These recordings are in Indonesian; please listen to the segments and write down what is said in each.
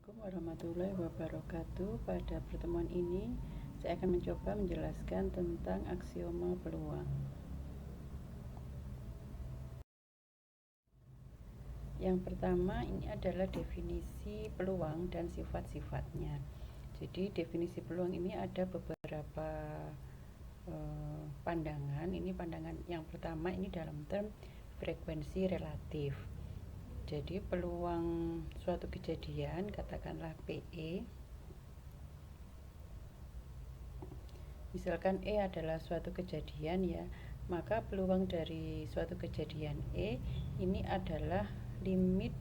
Assalamualaikum warahmatullahi wabarakatuh. Pada pertemuan ini saya akan mencoba menjelaskan tentang aksioma peluang. Yang pertama ini adalah definisi peluang dan sifat-sifatnya. Jadi definisi peluang ini ada beberapa pandangan. Ini pandangan yang pertama ini dalam term frekuensi relatif. Jadi peluang suatu kejadian, katakanlah PE, misalkan E adalah suatu kejadian ya, maka peluang dari suatu kejadian E ini adalah limit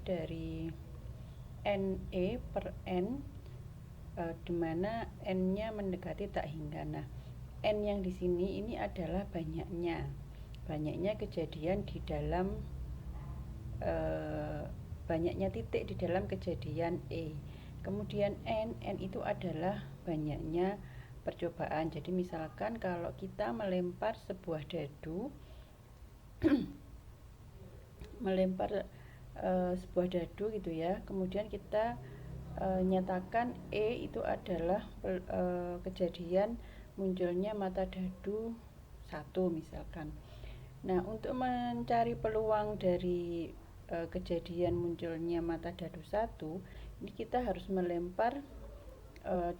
dari NE per N, di mana N-nya mendekati tak hingga. Nah, N yang di sini ini adalah banyaknya kejadian di dalam banyaknya titik di dalam kejadian E. Kemudian N itu adalah banyaknya percobaan. Jadi misalkan kalau kita melempar sebuah dadu sebuah dadu gitu ya, kemudian kita nyatakan E itu adalah kejadian munculnya mata dadu 1 misalkan. Nah, untuk mencari peluang dari kejadian munculnya mata dadu 1, ini kita harus melempar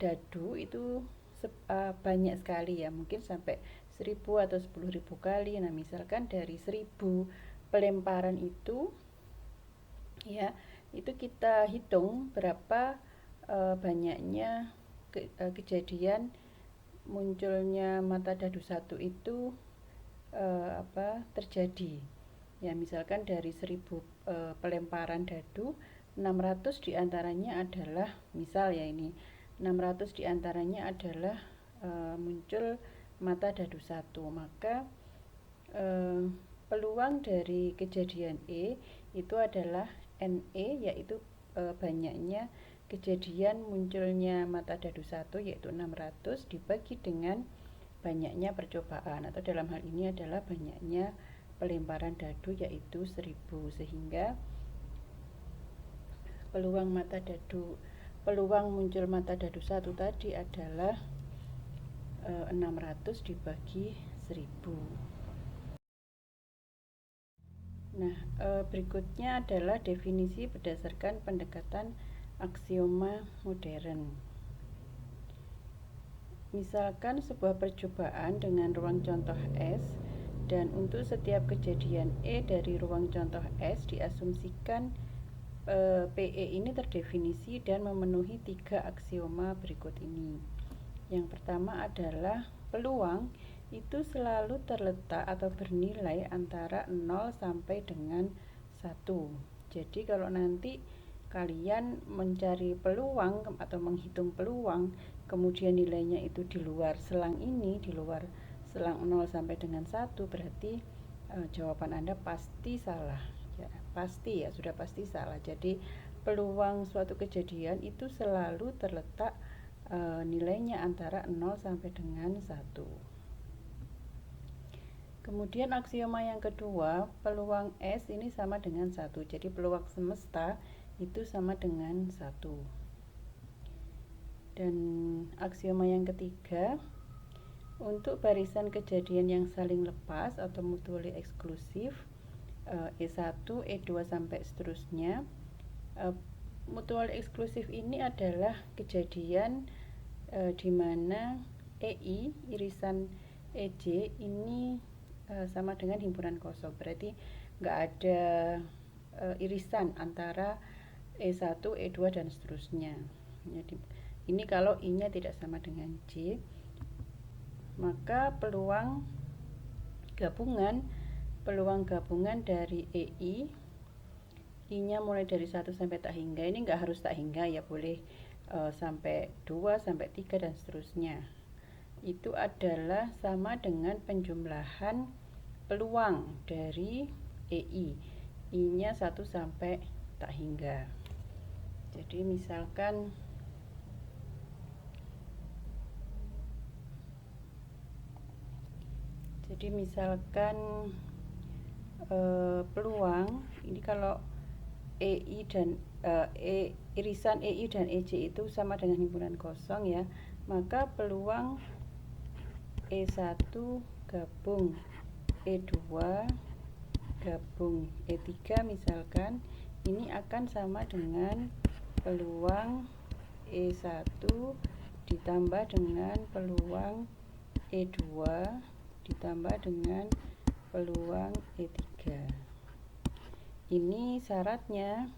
dadu itu banyak sekali ya, mungkin sampai 1000 atau 10.000 kali. Nah, misalkan dari 1000 pelemparan itu ya, itu kita hitung berapa banyaknya kejadian munculnya mata dadu 1 itu terjadi. Ya, misalkan dari 1000 pelemparan dadu, 600 diantaranya adalah, misal ya ini, 600 diantaranya adalah muncul mata dadu 1. Maka peluang dari kejadian E itu adalah NE, yaitu banyaknya kejadian munculnya mata dadu 1 yaitu 600 dibagi dengan banyaknya percobaan, atau dalam hal ini adalah banyaknya pelemparan dadu yaitu 1000, sehingga peluang muncul mata dadu 1 tadi adalah 600 dibagi 1000. Nah, berikutnya adalah definisi berdasarkan pendekatan aksioma modern. Misalkan sebuah percobaan dengan ruang contoh S, dan untuk setiap kejadian E dari ruang contoh S diasumsikan PE ini terdefinisi dan memenuhi 3 aksioma berikut ini. Yang pertama adalah peluang itu selalu terletak atau bernilai antara 0 sampai dengan 1. Jadi kalau nanti kalian mencari peluang atau menghitung peluang, kemudian nilainya itu di luar selang ini, di luar selang 0 sampai dengan 1, berarti jawaban Anda pasti salah. Ya, pasti ya, sudah pasti salah. Jadi peluang suatu kejadian itu selalu terletak nilainya antara 0 sampai dengan 1. Kemudian aksioma yang kedua, peluang S ini sama dengan 1. Jadi peluang semesta itu sama dengan 1. Dan aksioma yang ketiga, untuk barisan kejadian yang saling lepas atau mutually eksklusif, E1, E2 sampai seterusnya, mutually eksklusif ini adalah kejadian di mana EI irisan EJ ini sama dengan himpunan kosong. Berarti nggak ada irisan antara E1, E2 dan seterusnya. Jadi ini kalau I-nya tidak sama dengan J, maka peluang gabungan dari EI, I-nya mulai dari 1 sampai tak hingga, ini nggak harus tak hingga ya, boleh sampai 2, sampai 3 dan seterusnya. Itu adalah sama dengan penjumlahan peluang dari EI, I-nya 1 sampai tak hingga. Jadi misalkan peluang ini, kalau EI dan irisan EI dan EJ itu sama dengan himpunan kosong ya, maka peluang E1 gabung E2 gabung E3 misalkan, ini akan sama dengan peluang E1 ditambah dengan peluang E2 ditambah dengan peluang E3. Ini syaratnya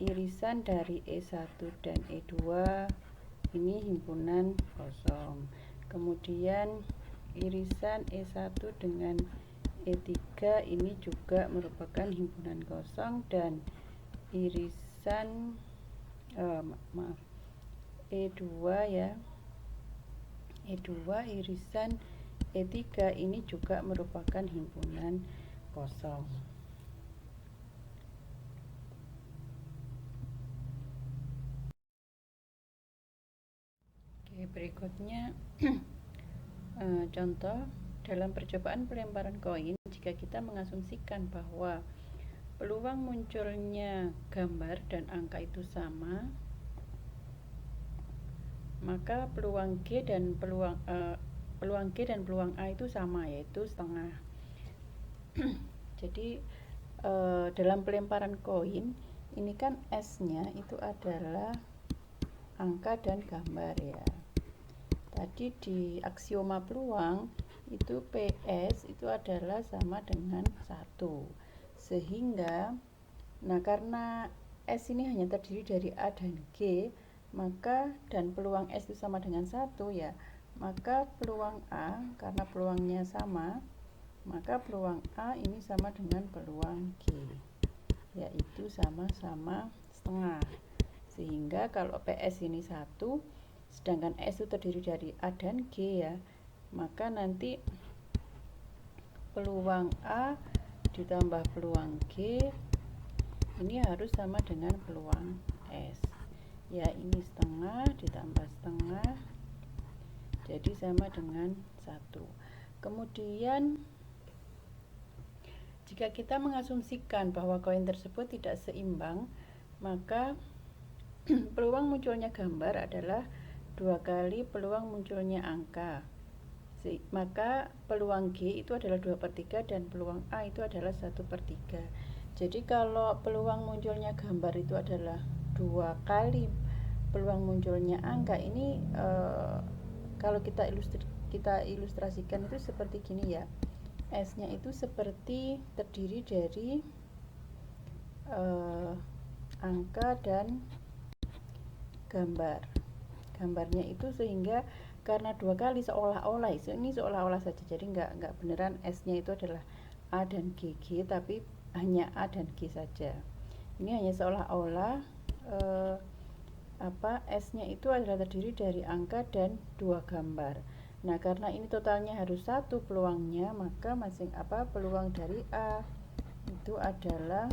irisan dari E1 dan E2 ini himpunan kosong. Kemudian irisan E1 dengan E3 ini juga merupakan himpunan kosong, dan irisan E2 ya, E2 irisan E3 ini juga merupakan himpunan kosong. Oke, berikutnya contoh dalam percobaan pelemparan koin, jika kita mengasumsikan bahwa peluang munculnya gambar dan angka itu sama, maka peluang G dan peluang A itu sama, yaitu setengah. Jadi dalam pelemparan koin ini kan S-nya itu adalah angka dan gambar ya. Tadi di aksioma peluang itu PS itu adalah sama dengan 1. Sehingga karena S ini hanya terdiri dari A dan G, maka dan peluang S itu sama dengan 1 ya, maka peluang A, karena peluangnya sama, maka peluang A ini sama dengan peluang G, yaitu sama-sama setengah. Sehingga kalau PS ini 1, sedangkan S itu terdiri dari A dan G ya, maka nanti peluang A ditambah peluang G ini harus sama dengan peluang S ya, ini setengah ditambah setengah jadi sama dengan 1. Kemudian jika kita mengasumsikan bahwa koin tersebut tidak seimbang, maka peluang munculnya gambar adalah 2 kali peluang munculnya angka. Maka peluang G itu adalah 2/3 dan peluang A itu adalah 1/3. Jadi kalau peluang munculnya gambar itu adalah 2 kali peluang munculnya angka, ini kalau kita ilustrasikan itu seperti gini ya. S-nya itu seperti terdiri dari angka dan gambarnya itu, sehingga karena 2 kali seolah-olah saja, jadi nggak beneran S-nya itu adalah A dan GG, tapi hanya A dan G saja. Ini hanya seolah-olah S-nya itu adalah terdiri dari angka dan 2 gambar. Nah, karena ini totalnya harus 1 peluangnya, maka peluang dari A itu adalah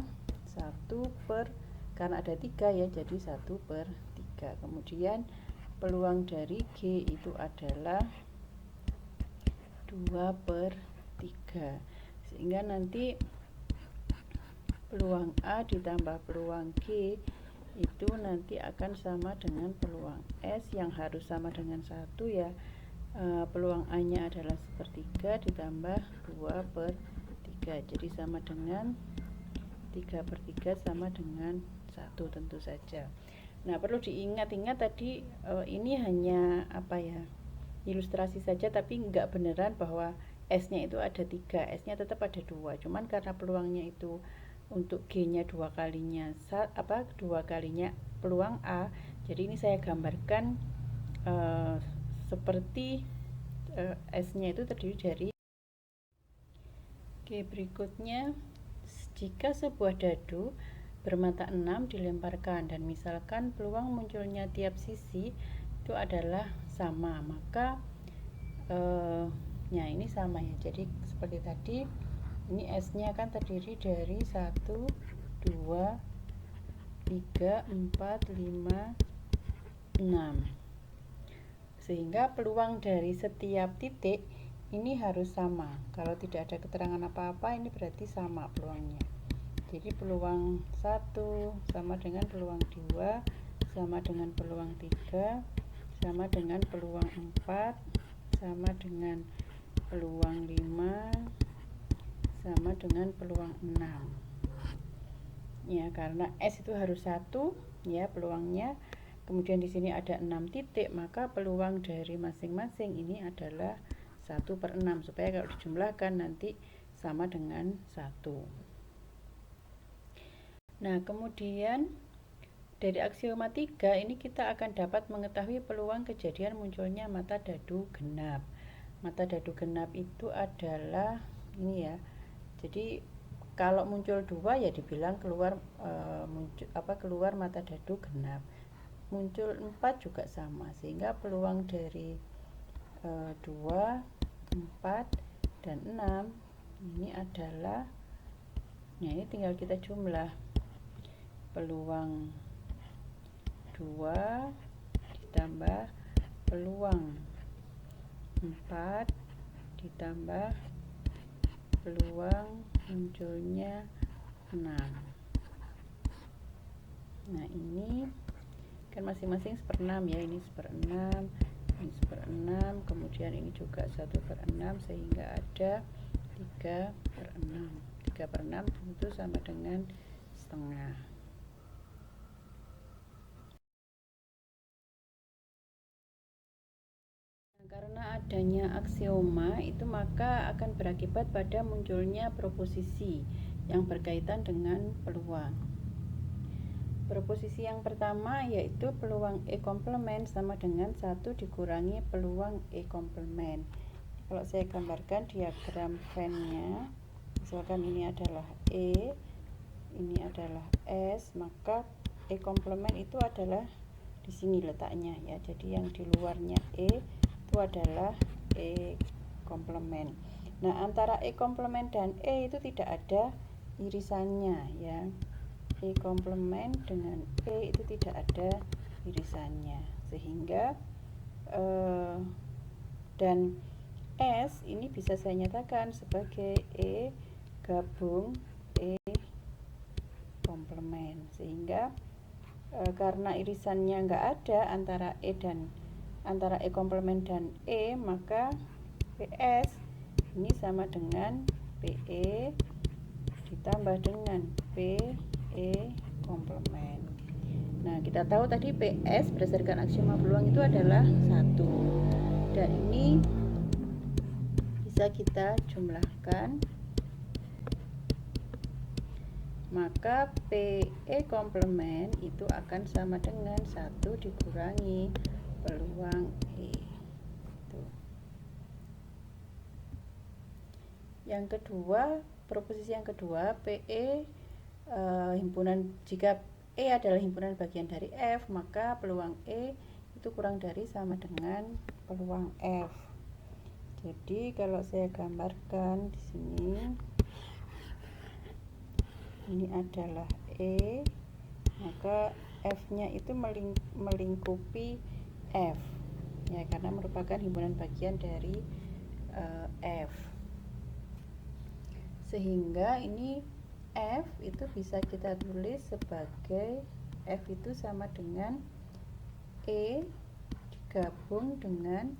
1 per, karena ada 3 ya, jadi 1/3. Kemudian peluang dari G itu adalah 2/3, sehingga nanti peluang A ditambah peluang G itu nanti akan sama dengan peluang S yang harus sama dengan 1 ya. Peluang A nya adalah 1/3 ditambah 2/3, jadi sama dengan 3/3 sama dengan 1 tentu saja. Nah, perlu diingat-ingat tadi ini hanya ilustrasi saja, tapi nggak beneran bahwa S-nya itu ada 3, S-nya tetap ada 2. Cuman karena peluangnya itu untuk G-nya 2 kalinya peluang A, jadi ini saya gambarkan seperti S-nya itu terdiri dari. Oke, berikutnya jika sebuah dadu bermata 6 dilemparkan dan misalkan peluang munculnya tiap sisi itu adalah sama, maka ini sama ya. Jadi seperti tadi, ini S-nya akan terdiri dari 1, 2, 3, 4, 5, 6. Sehingga peluang dari setiap titik ini harus sama. Kalau tidak ada keterangan apa-apa, ini berarti sama peluangnya. Jadi peluang 1 sama dengan peluang 2 sama dengan peluang 3 sama dengan peluang 4 sama dengan peluang 5 sama dengan peluang 6 ya, karena S itu harus 1 ya peluangnya. Kemudian di sini ada 6 titik, maka peluang dari masing-masing ini adalah 1/6 supaya kalau dijumlahkan nanti sama dengan 1. Nah, kemudian dari aksioma 3 ini kita akan dapat mengetahui peluang kejadian munculnya mata dadu genap. Mata dadu genap itu adalah ini ya. Jadi kalau muncul 2 ya dibilang keluar keluar mata dadu genap. Muncul 4 juga sama, sehingga peluang dari 2, 4 dan 6 ini adalah ini tinggal kita jumlah. Peluang 2 ditambah peluang 4 ditambah peluang munculnya 6. Nah, ini kan masing-masing 1/6 ya, ini 1/6, ini 1/6, kemudian ini juga 1/6, sehingga ada 3/6. 3/6 tentu sama dengan setengah. Karena adanya aksioma itu maka akan berakibat pada munculnya proposisi yang berkaitan dengan peluang. Proposisi yang pertama yaitu peluang E komplement sama dengan 1 dikurangi peluang E komplement. Kalau saya gambarkan diagram Venn-nya, misalkan ini adalah E, ini adalah S, maka E komplement itu adalah di sini letaknya ya. Jadi yang di luarnya E itu adalah E komplement. Nah, antara E komplement dan E itu tidak ada irisannya ya. E komplement dengan E itu tidak ada irisannya, sehingga dan S ini bisa saya nyatakan sebagai E gabung E komplement, sehingga karena irisannya nggak ada antara E komplement dan E, maka PS ini sama dengan PE ditambah dengan PE komplement. Nah, kita tahu tadi PS berdasarkan aksioma peluang itu adalah 1. Dan ini bisa kita jumlahkan. Maka PE komplement itu akan sama dengan 1 dikurangi peluang E. Yang kedua, proposisi yang kedua, PE himpunan, jika E adalah himpunan bagian dari F, maka peluang E itu kurang dari sama dengan peluang F. Jadi kalau saya gambarkan di sini, ini adalah E, maka F-nya itu melingkupi F ya, karena merupakan himpunan bagian dari F, sehingga ini F itu bisa kita tulis sebagai F itu sama dengan E digabung dengan,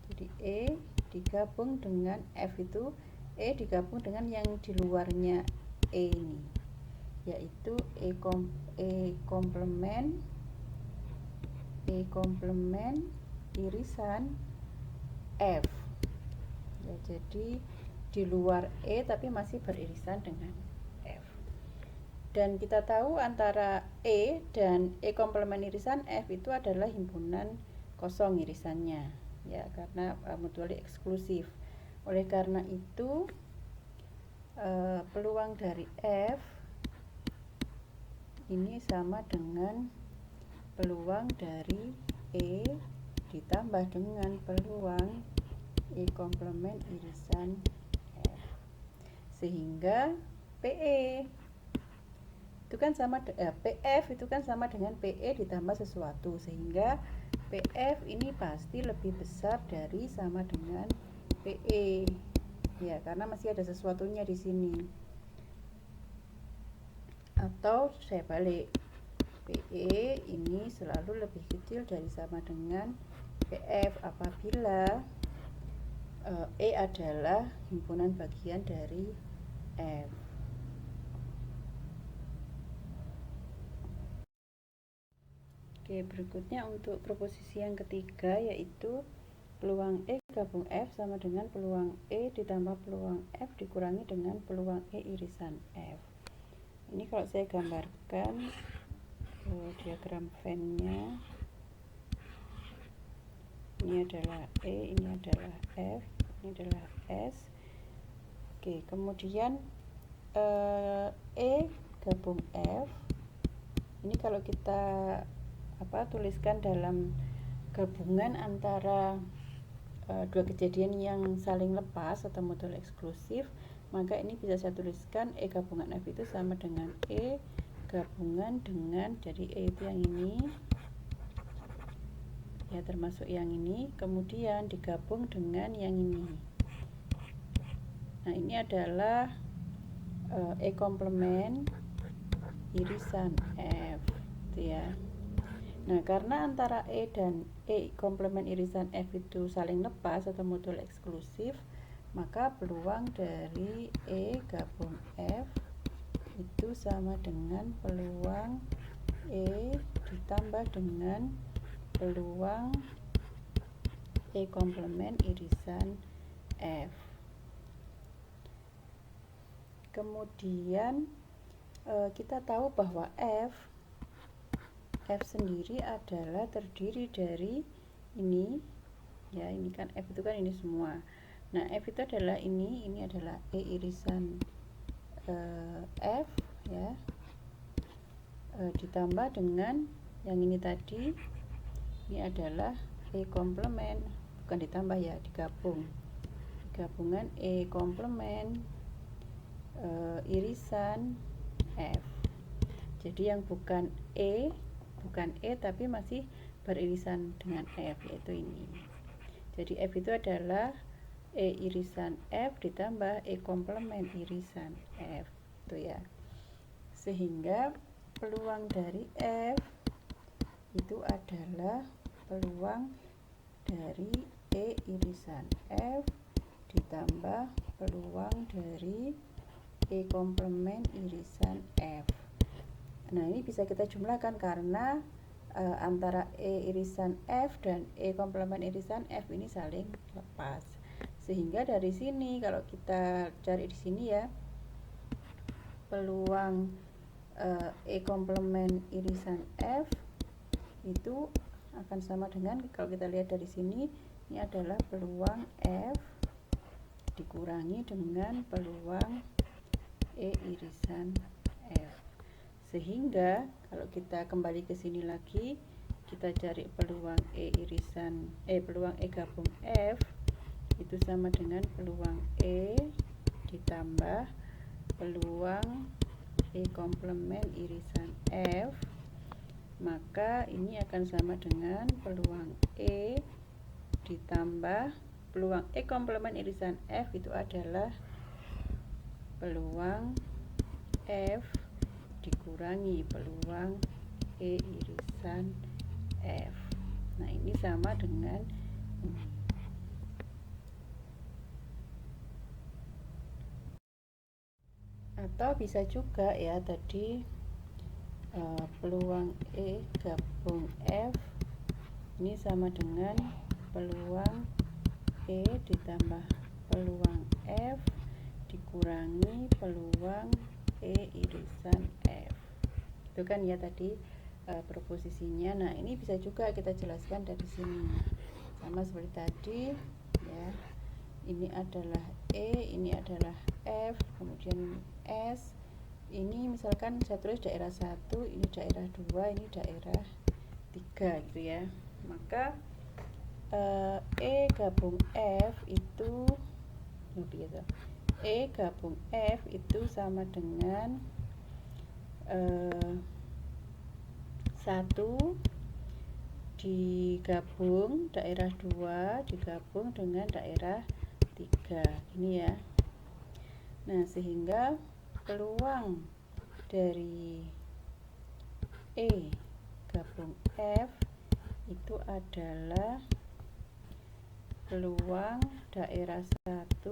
jadi E digabung dengan F itu E digabung dengan yang di luarnya E ini, yaitu E komplement irisan F ya. Jadi di luar E tapi masih beririsan dengan F. Dan kita tahu antara E dan E komplement irisan F itu adalah himpunan kosong irisannya ya, karena mutually eksklusif. Oleh karena itu peluang dari F ini sama dengan peluang dari E ditambah dengan peluang E komplement irisan F, sehingga PE itu kan sama PF itu kan sama dengan PE ditambah sesuatu, sehingga PF ini pasti lebih besar dari sama dengan PE ya, karena masih ada sesuatunya di sini. Atau saya balik, PE ini selalu lebih kecil dari sama dengan PF apabila E adalah himpunan bagian dari F. Oke, berikutnya untuk proposisi yang ketiga, yaitu peluang E gabung F sama dengan peluang E ditambah peluang F dikurangi dengan peluang E irisan F. Ini kalau saya gambarkan diagram Venn-nya, ini adalah E, ini adalah F, ini adalah S. Oke, kemudian E gabung F, ini kalau kita tuliskan dalam gabungan antara dua kejadian yang saling lepas atau modul eksklusif, maka ini bisa saya tuliskan E gabungan F itu sama dengan E gabungan dengan, jadi E itu yang ini ya, termasuk yang ini, kemudian digabung dengan yang ini. Nah, ini adalah E komplement irisan F, gitu ya. Nah, karena antara E dan E komplement irisan F itu saling lepas atau modul eksklusif, maka peluang dari E gabung F itu sama dengan peluang E ditambah dengan peluang E komplement irisan F. Kemudian kita tahu bahwa F sendiri adalah terdiri dari ini ya, ini kan F itu kan ini semua. Nah, F itu adalah ini adalah E irisan F ya, ditambah dengan yang ini tadi, ini adalah E komplement, bukan ditambah ya, digabung, gabungan E komplement irisan F. Jadi yang bukan E tapi masih beririsan dengan F, yaitu ini. Jadi F itu adalah E irisan F ditambah E komplement irisan F, itu ya. Sehingga peluang dari F itu adalah peluang dari E irisan F ditambah peluang dari E komplement irisan F. Nah, ini bisa kita jumlahkan karena antara E irisan F dan E komplement irisan F ini saling lepas. Sehingga dari sini kalau kita cari di sini ya, peluang E komplement irisan F itu akan sama dengan, kalau kita lihat dari sini, ini adalah peluang F dikurangi dengan peluang E irisan F. Sehingga kalau kita kembali ke sini lagi, kita cari peluang peluang E gabung F itu sama dengan peluang E ditambah peluang E komplement irisan F, maka ini akan sama dengan peluang E ditambah peluang E komplement irisan F itu adalah peluang F dikurangi peluang E irisan F. Nah, ini sama dengan ini. Atau bisa juga ya tadi peluang E gabung F ini sama dengan peluang E ditambah peluang F dikurangi peluang E irisan F. Itu kan ya tadi proposisinya. Nah, ini bisa juga kita jelaskan dari sini. Sama seperti tadi ya. Ini adalah E, ini adalah F, kemudian S. Ini misalkan saya tulis daerah 1, ini daerah 2, ini daerah 3 gitu ya. Maka E gabung F itu E gabung F itu sama dengan 1 digabung daerah 2 digabung dengan daerah 3 ini ya. Nah, sehingga peluang dari E gabung F itu adalah peluang daerah 1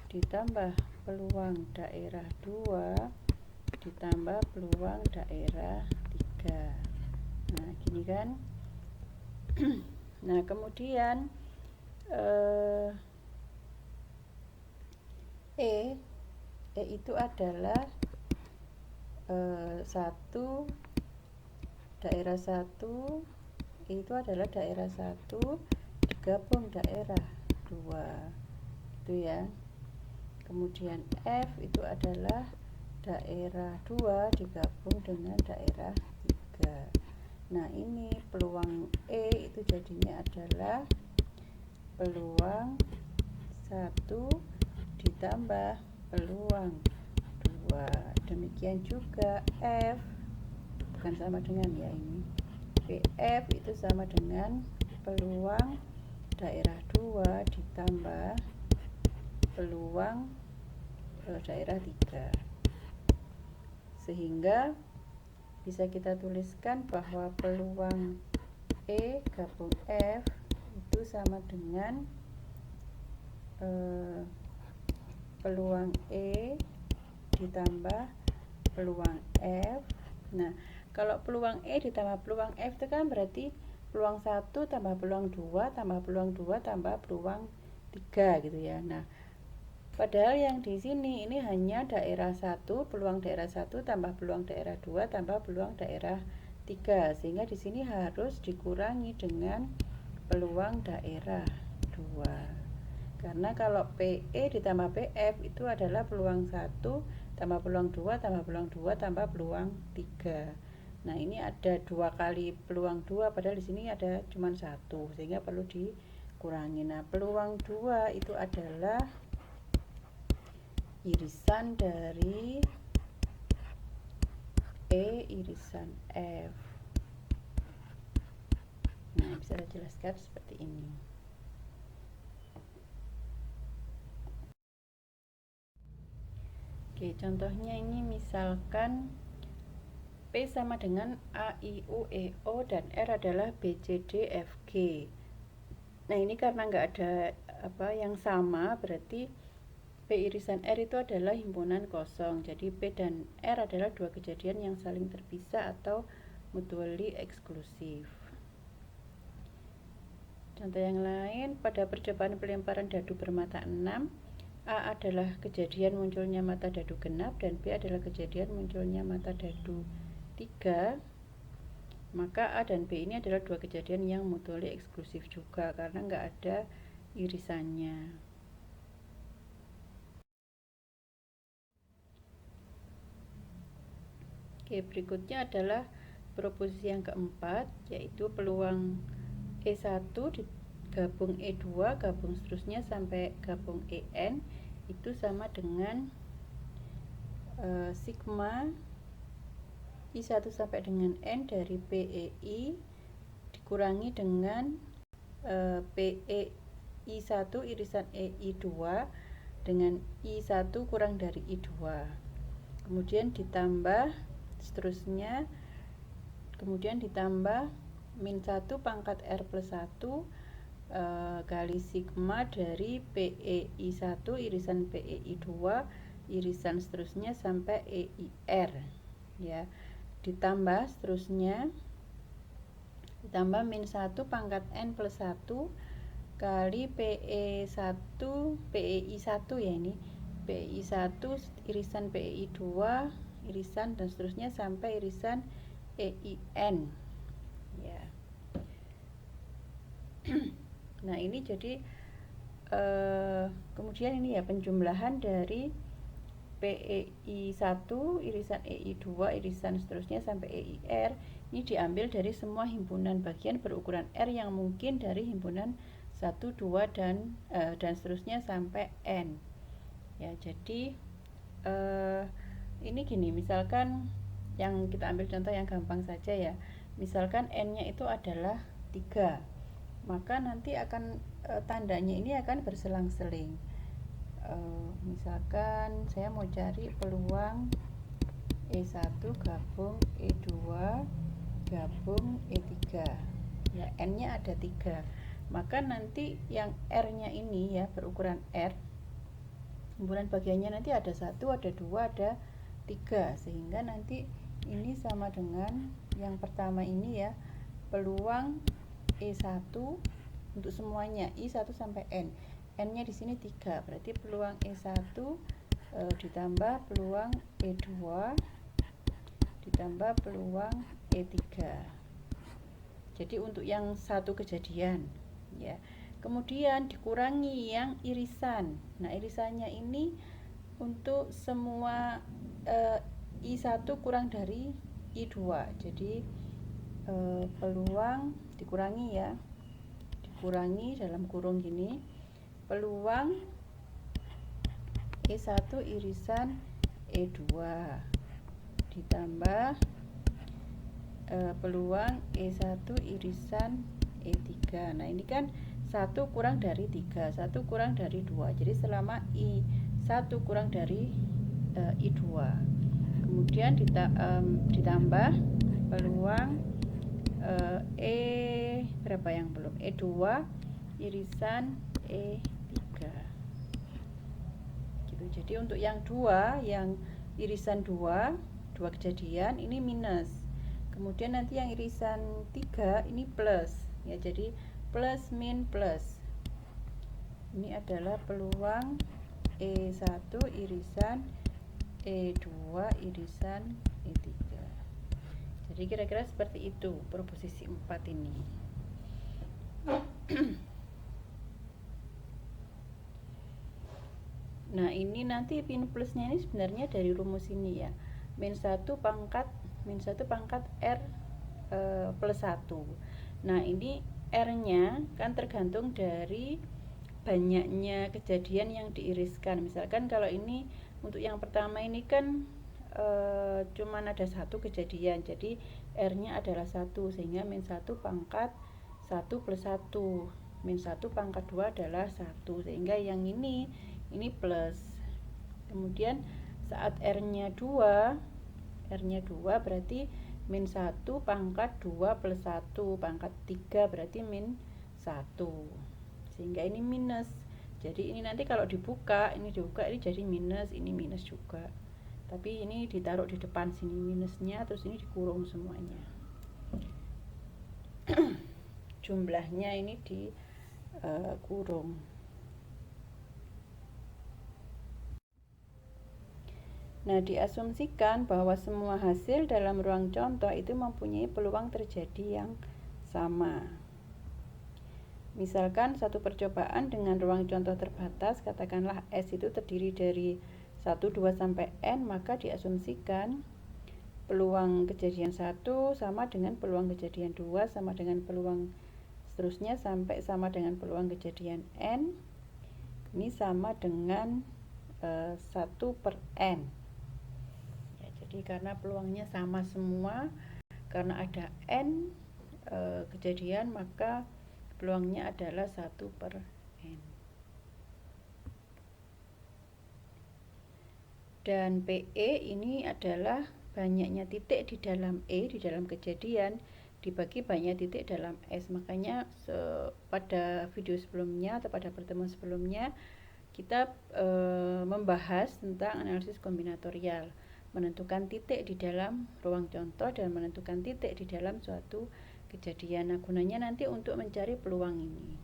ditambah peluang daerah 2 ditambah peluang daerah 3. Nah, gini kan. Nah, kemudian E itu adalah 1 daerah 1 itu adalah daerah 1 digabung daerah 2 itu ya. Kemudian F itu adalah daerah 2 digabung dengan daerah 3. Nah, ini peluang E itu jadinya adalah peluang 1 ditambah peluang 2. Demikian juga F, bukan sama dengan ya ini. PF itu sama dengan peluang daerah 2 ditambah peluang daerah 3. Sehingga bisa kita tuliskan bahwa peluang E gabung F itu sama dengan peluang E ditambah peluang F. Nah, kalau peluang E ditambah peluang F itu kan berarti peluang 1 tambah peluang 2 tambah peluang 2 tambah peluang 3 gitu ya. Nah, padahal yang di sini ini hanya daerah 1, peluang daerah 1 tambah peluang daerah 2 tambah peluang daerah 3. Sehingga di sini harus dikurangi dengan peluang daerah 2. Karena kalau PE ditambah PF itu adalah peluang 1 tambah peluang 2 tambah peluang 2 tambah peluang 3. Nah, ini ada 2 kali peluang 2 padahal di sini ada cuma 1 sehingga perlu dikurangi. Nah, peluang 2 itu adalah irisan dari E irisan F. Nah, bisa dijelaskan seperti ini. Oke, contohnya ini misalkan P sama dengan A, I, U, E, O dan R adalah B, C, D, F, G. Nah, ini karena nggak ada yang sama, berarti P irisan R itu adalah himpunan kosong. Jadi P dan R adalah dua kejadian yang saling terpisah atau mutually eksklusif. Contoh yang lain, pada percobaan pelemparan dadu bermata 6, A adalah kejadian munculnya mata dadu genap dan B adalah kejadian munculnya mata dadu 3. Maka A dan B ini adalah dua kejadian yang mutually eksklusif juga karena nggak ada irisannya. Oke, berikutnya adalah proposisi yang keempat, yaitu peluang E1 gabung E2 gabung seterusnya sampai gabung EN itu sama dengan sigma I1 sampai dengan N dari PEI dikurangi dengan PEI1 irisan EI2 dengan I1 kurang dari I2. Kemudian ditambah seterusnya, kemudian ditambah min 1 pangkat R plus 1 kali sigma dari PEI1 irisan PEI2 irisan seterusnya sampai EIR ya, ditambah seterusnya, ditambah min 1 pangkat N plus 1 kali PE1 PEI1 ya, ini PEI1 irisan PEI2 irisan dan seterusnya sampai irisan EIN ya. Nah, ini jadi kemudian ini ya penjumlahan dari PEI1 irisan EI2 irisan seterusnya sampai EIR ini diambil dari semua himpunan bagian berukuran R yang mungkin dari himpunan 1, 2 dan seterusnya sampai N ya. Jadi ini gini, misalkan yang kita ambil contoh yang gampang saja ya, misalkan N nya itu adalah 3, maka nanti akan tandanya ini akan berselang-seling. Misalkan saya mau cari peluang E1 gabung E2 gabung E3 ya, N-nya ada 3, maka nanti yang R-nya ini ya berukuran R, kumpulan bagiannya nanti ada 1, ada 2, ada 3, sehingga nanti ini sama dengan yang pertama ini ya, peluang E1 untuk semuanya I1 sampai N. N-nya di sini 3, berarti peluang E1 ditambah peluang E2 ditambah peluang E3. Jadi untuk yang satu kejadian ya. Kemudian dikurangi yang irisan. Nah, irisannya ini untuk semua I1 kurang dari I2. Jadi peluang dikurangi ya. Dikurangi dalam kurung gini. Peluang E1 irisan E2 ditambah peluang E1 irisan E3. Nah, ini kan 1 kurang dari 3, 1 kurang dari 2. Jadi selama I1 kurang dari I2. Kemudian ditambah peluang berapa yang belum? E2 irisan E3. Gitu. Jadi untuk yang 2, yang irisan 2 kejadian ini minus. Kemudian nanti yang irisan 3 ini plus ya, jadi plus min plus. Ini adalah peluang E1 irisan E2 irisan E3. Jadi kira-kira seperti itu proposisi 4 ini. Nah, ini nanti min plusnya ini sebenarnya dari rumus ini ya. Min 1 pangkat R plus 1. Nah, ini R-nya kan tergantung dari banyaknya kejadian yang diiriskan. Misalkan kalau ini untuk yang pertama ini kan cuman ada 1 kejadian, jadi R-nya adalah 1, sehingga min 1 pangkat 1 plus 1. Min 1 pangkat 2 adalah 1, sehingga yang ini plus. Kemudian saat R-nya 2 berarti min 1 pangkat 2 plus 1 pangkat 3 berarti min 1, sehingga ini minus. Jadi ini nanti kalau dibuka ini jadi minus, ini minus juga, tapi ini ditaruh di depan sini minusnya, terus ini dikurung semuanya. Jumlahnya ini dikurung. Nah, diasumsikan bahwa semua hasil dalam ruang contoh itu mempunyai peluang terjadi yang sama. Misalkan satu percobaan dengan ruang contoh terbatas, katakanlah S itu terdiri dari 1, 2 sampai N, maka diasumsikan peluang kejadian 1 sama dengan peluang kejadian 2 sama dengan peluang seterusnya sampai sama dengan peluang kejadian N. Ini sama dengan 1 per N. Jadi karena peluangnya sama semua, karena ada N kejadian, maka peluangnya adalah 1 per N. Dan PE ini adalah banyaknya titik di dalam E, di dalam kejadian, dibagi banyak titik dalam S. Makanya pada video sebelumnya atau pada pertemuan sebelumnya kita membahas tentang analisis kombinatorial, menentukan titik di dalam ruang contoh dan menentukan titik di dalam suatu kejadian. Nah, gunanya nanti untuk mencari peluang ini.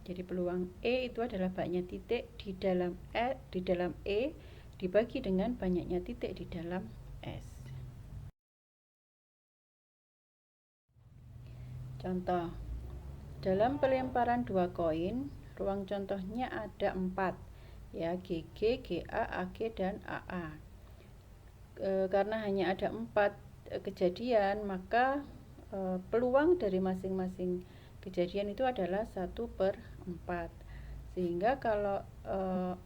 Jadi peluang E itu adalah banyak titik di dalam E dibagi dengan banyaknya titik di dalam S. Contoh, dalam pelemparan 2 koin, ruang contohnya ada 4 ya, GG, GA, AG, dan AA. Karena hanya ada 4 kejadian, maka peluang dari masing-masing kejadian itu adalah 1 per 4. Sehingga kalau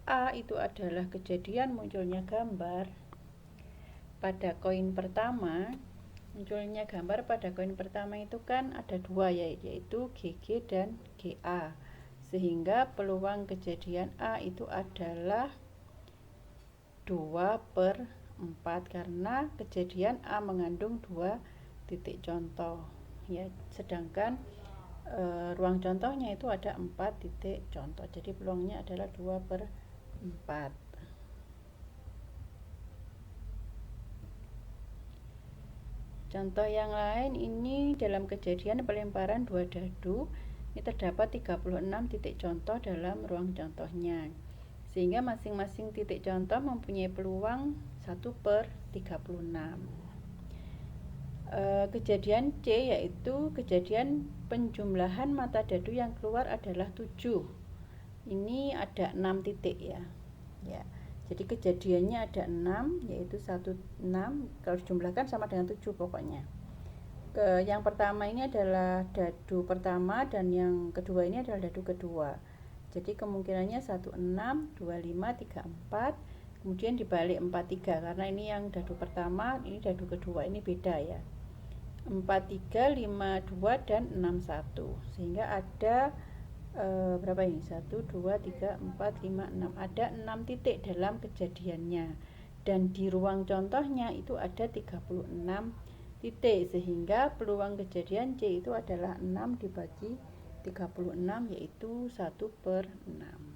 A itu adalah kejadian munculnya gambar pada koin pertama, itu kan ada 2 yaitu GG dan GA. Sehingga peluang kejadian A itu adalah 2 per 4 karena kejadian A mengandung 2 titik contoh ya, sedangkan ruang contohnya itu ada 4 titik contoh, jadi peluangnya adalah 2/4. Contoh yang lain, ini dalam kejadian pelemparan 2 dadu, ini terdapat 36 titik contoh dalam ruang contohnya, sehingga masing-masing titik contoh mempunyai peluang 1/36. Kejadian C yaitu kejadian penjumlahan mata dadu yang keluar adalah 7. Ini ada 6 titik ya. Jadi kejadiannya ada 6, yaitu 1, 6, kalau dijumlahkan sama dengan 7 pokoknya. Yang pertama ini adalah dadu pertama dan yang kedua ini adalah dadu kedua. Jadi kemungkinannya 1, 6, 2, 5, 3, 4, kemudian dibalik 4, 3, karena ini yang dadu pertama, ini dadu kedua, ini beda ya. 4, 3, 5, 2, dan 6, 1, sehingga ada berapa ini? 1, 2, 3, 4, 5, 6, ada 6 titik dalam kejadiannya, dan di ruang contohnya itu ada 36 titik, sehingga peluang kejadian C itu adalah 6 dibagi 36, yaitu 1/6.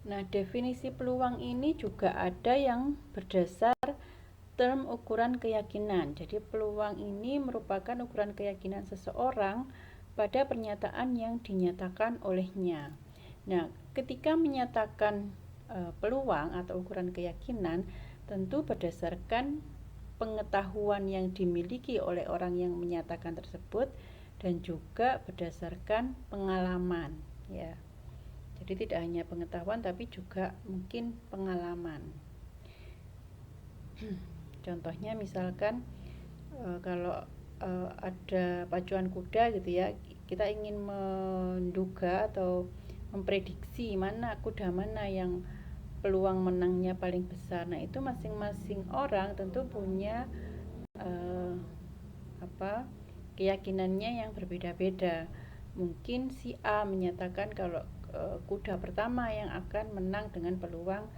Nah, definisi peluang ini juga ada yang berdasar term ukuran keyakinan. Jadi peluang ini merupakan ukuran keyakinan seseorang pada pernyataan yang dinyatakan olehnya. Nah, ketika menyatakan peluang atau ukuran keyakinan, tentu berdasarkan pengetahuan yang dimiliki oleh orang yang menyatakan tersebut dan juga berdasarkan pengalaman ya. Jadi tidak hanya pengetahuan tapi juga mungkin pengalaman. Contohnya misalkan kalau ada pacuan kuda gitu ya, kita ingin menduga atau memprediksi kuda mana yang peluang menangnya paling besar. Nah, itu masing-masing orang tentu punya keyakinannya yang berbeda-beda. Mungkin si A menyatakan kalau kuda pertama yang akan menang dengan peluang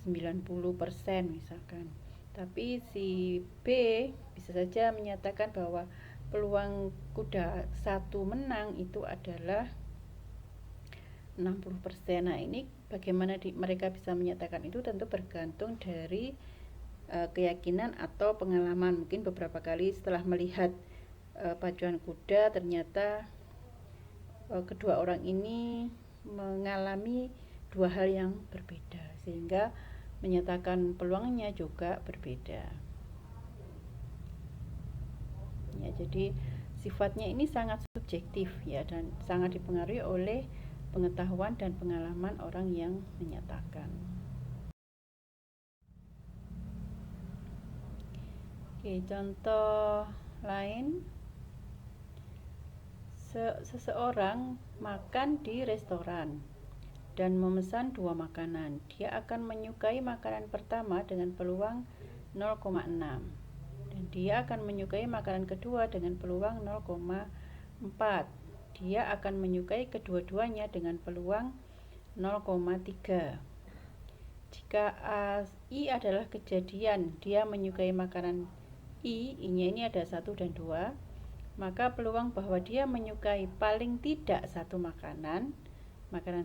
90% misalkan. Tapi si B bisa saja menyatakan bahwa peluang kuda satu menang itu adalah 60%. Nah, ini bagaimana mereka bisa menyatakan itu tentu bergantung dari keyakinan atau pengalaman. Mungkin beberapa kali setelah melihat pacuan kuda ternyata kedua orang ini mengalami dua hal yang berbeda, sehingga menyatakan peluangnya juga berbeda ya. Jadi sifatnya ini sangat subjektif ya, dan sangat dipengaruhi oleh pengetahuan dan pengalaman orang yang menyatakan. Oke, contoh lain, seseorang makan di restoran dan memesan 2 makanan. Dia akan menyukai makanan pertama dengan peluang 0,6 dan dia akan menyukai makanan kedua dengan peluang 0,4. Dia akan menyukai kedua-duanya dengan peluang 0,3. Jika I adalah kejadian dia menyukai makanan I-nya ini ada 1 dan 2, maka peluang bahwa dia menyukai paling tidak satu makanan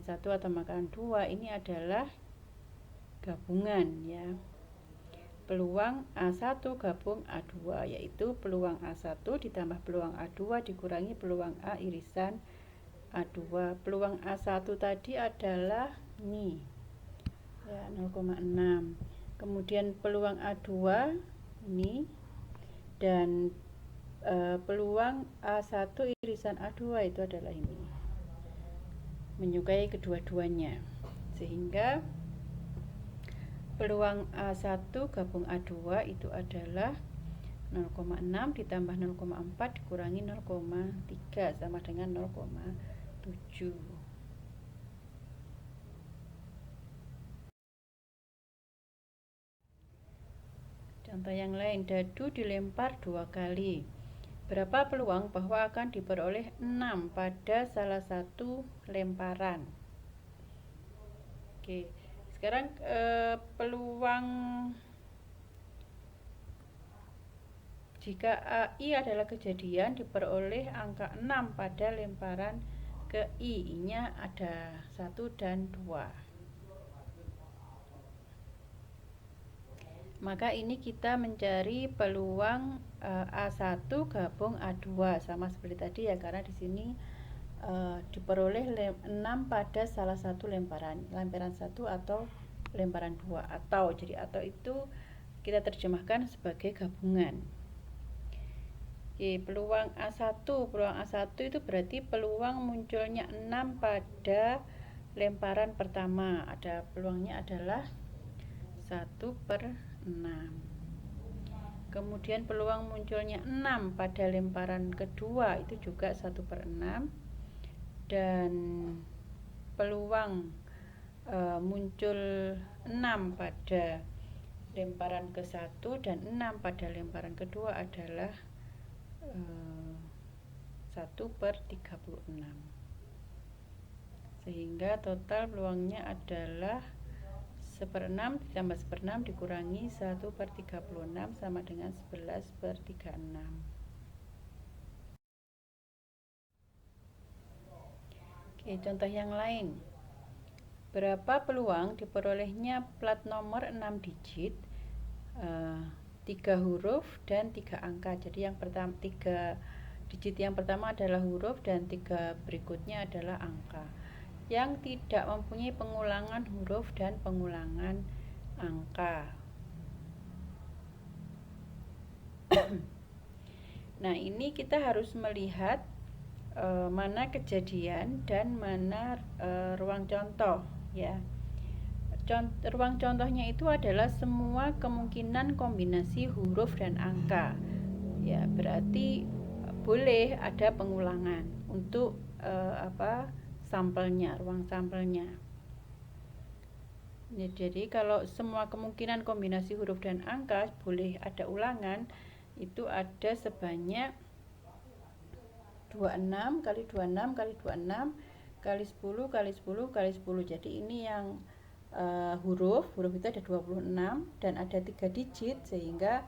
satu atau makanan dua ini adalah gabungan ya. Peluang A1 gabung A2, yaitu peluang A1 ditambah peluang A2 dikurangi peluang A irisan A2. Peluang A1 tadi adalah ini ya, 0,6. Kemudian peluang A2 ini, dan peluang A1 irisan A2 itu adalah ini, menyukai kedua-duanya, sehingga peluang A1 gabung A2 itu adalah 0,6 ditambah 0,4 dikurangi 0,3 sama dengan 0,7. Contoh yang lain, dadu dilempar 2 kali. Berapa peluang bahwa akan diperoleh 6 pada salah satu lemparan? Oke, sekarang peluang jika AI adalah kejadian diperoleh angka 6 pada lemparan ke I-nya ada 1 dan 2. Maka ini kita mencari peluang A1 gabung A2 sama seperti tadi ya, karena di sini diperoleh 6 pada salah satu lemparan 1 atau lemparan 2, atau jadi atau itu kita terjemahkan sebagai gabungan. Oke, peluang A1 itu berarti peluang munculnya 6 pada lemparan pertama. Ada peluangnya adalah 1/6. Kemudian peluang munculnya 6 pada lemparan kedua itu juga 1/6. Dan peluang muncul 6 pada lemparan ke-1 dan 6 pada lemparan kedua adalah 1/36. Sehingga total peluangnya adalah 1/6 ditambah 1/6 dikurangi 1/36 sama dengan 11/36. Oke, contoh yang lain. Berapa peluang diperolehnya plat nomor 6 digit, 3 huruf dan 3 angka. Jadi yang pertama 3 digit yang pertama adalah huruf dan 3 berikutnya adalah angka, yang tidak mempunyai pengulangan huruf dan pengulangan angka. Nah, ini kita harus melihat mana kejadian dan mana ruang contoh ya. Ruang contohnya itu adalah semua kemungkinan kombinasi huruf dan angka ya, berarti boleh ada pengulangan untuk sampelnya, ruang sampelnya ya. Jadi kalau semua kemungkinan kombinasi huruf dan angka boleh ada ulangan, itu ada sebanyak 26 kali 26 kali 26 kali 10 kali 10 kali 10. Jadi ini yang huruf itu ada 26 dan ada 3 digit, sehingga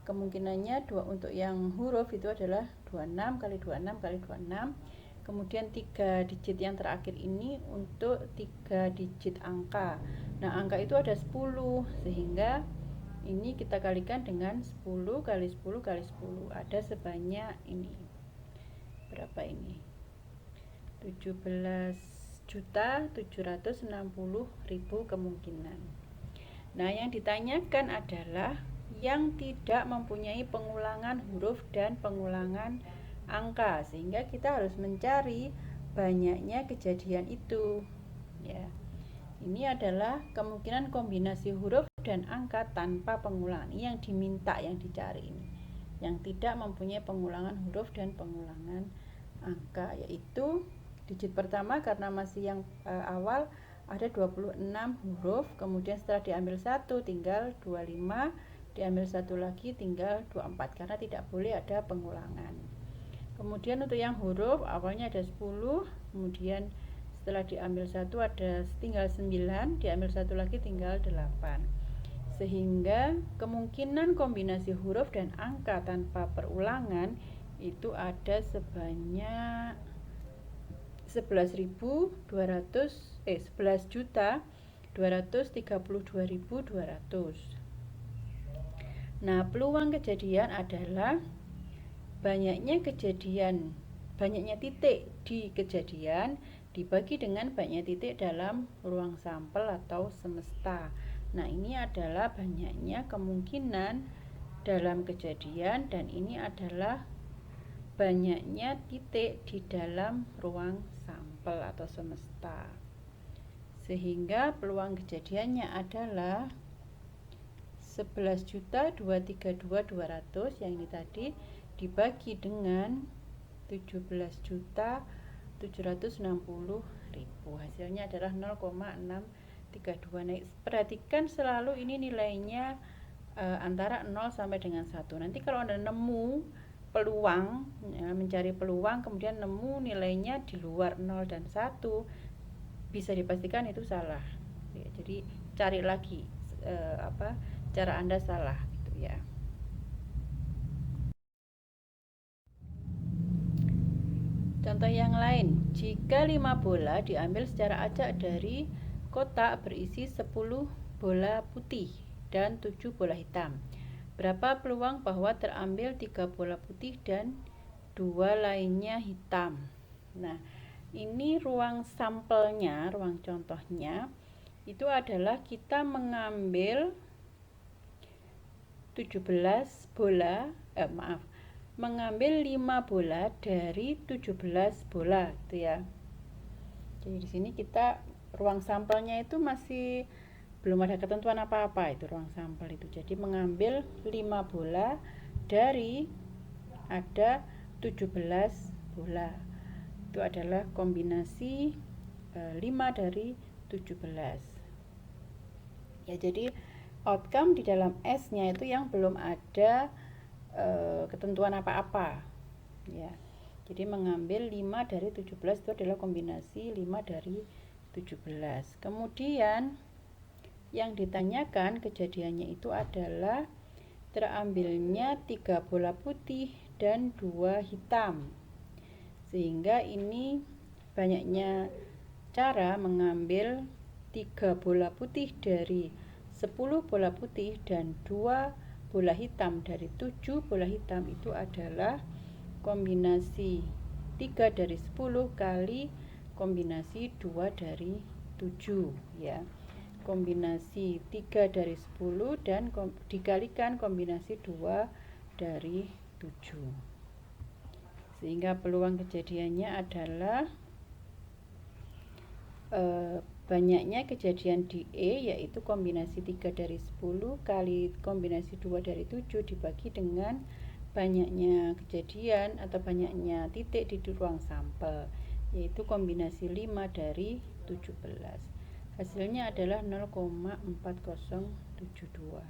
kemungkinannya untuk yang huruf itu adalah 26 kali 26 kali 26. Kemudian 3 digit yang terakhir ini untuk 3 digit angka. Nah, angka itu ada 10, sehingga ini kita kalikan dengan 10 kali 10 kali 10. Ada sebanyak ini. Berapa ini? 17.760.000 kemungkinan. Nah, yang ditanyakan adalah yang tidak mempunyai pengulangan huruf dan pengulangan angka, sehingga kita harus mencari banyaknya kejadian itu ya. Ini adalah kemungkinan kombinasi huruf dan angka tanpa pengulangan. Ini yang diminta, yang dicari ini, yang tidak mempunyai pengulangan huruf dan pengulangan angka, yaitu digit pertama karena masih yang awal ada 26 huruf, kemudian setelah diambil 1 tinggal 25, diambil 1 lagi tinggal 24 karena tidak boleh ada pengulangan. Kemudian untuk yang huruf awalnya ada 10, kemudian setelah diambil 1 ada tinggal 9, diambil 1 lagi tinggal 8. Sehingga kemungkinan kombinasi huruf dan angka tanpa perulangan itu ada sebanyak 11.232.200. Nah, peluang kejadian adalah banyaknya titik di kejadian dibagi dengan banyaknya titik dalam ruang sampel atau semesta. Nah, ini adalah banyaknya kemungkinan dalam kejadian, dan ini adalah banyaknya titik di dalam ruang sampel atau semesta. Sehingga peluang kejadiannya adalah 11.232.200 yang ini tadi dibagi dengan 17.760.000, hasilnya adalah 0,632. Nah, perhatikan selalu ini nilainya antara 0 sampai dengan 1. Nanti kalau Anda nemu peluang ya, mencari peluang kemudian nemu nilainya di luar 0 dan 1, bisa dipastikan itu salah ya. Jadi cari lagi cara Anda salah gitu ya. Contoh yang lain, jika 5 bola diambil secara acak dari kotak berisi 10 bola putih dan 7 bola hitam, berapa peluang bahwa terambil 3 bola putih dan 2 lainnya hitam? Nah, ini ruang sampelnya, ruang contohnya itu adalah kita mengambil 17 bola, mengambil 5 bola dari 17 bola gitu ya. Jadi di sini kita ruang sampelnya itu masih belum ada ketentuan apa-apa, itu ruang sampel itu. Jadi mengambil 5 bola dari ada 17 bola. Itu adalah kombinasi 5 dari 17. Ya, jadi outcome di dalam S-nya itu yang belum ada ketentuan apa-apa ya. Jadi mengambil 5 dari 17 itu adalah kombinasi 5 dari 17. Kemudian yang ditanyakan kejadiannya itu adalah terambilnya 3 bola putih dan 2 hitam. Sehingga ini banyaknya cara mengambil 3 bola putih dari 10 bola putih dan 2 bola hitam dari 7 bola hitam itu adalah kombinasi 3 dari 10 kali kombinasi 2 dari 7 ya. Kombinasi 3 dari 10 dan dikalikan kombinasi 2 dari 7. Sehingga peluang kejadiannya adalah banyaknya kejadian di E, yaitu kombinasi 3 dari 10 kali kombinasi 2 dari 7 dibagi dengan banyaknya kejadian atau banyaknya titik di ruang sampel, yaitu kombinasi 5 dari 17. Hasilnya adalah 0,4072.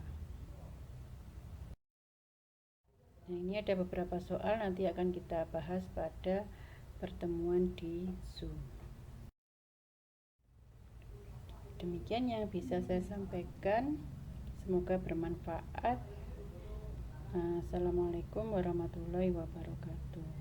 Nah, ini ada beberapa soal nanti akan kita bahas pada pertemuan di Zoom. Demikian yang bisa saya sampaikan, semoga bermanfaat. Assalamualaikum warahmatullahi wabarakatuh.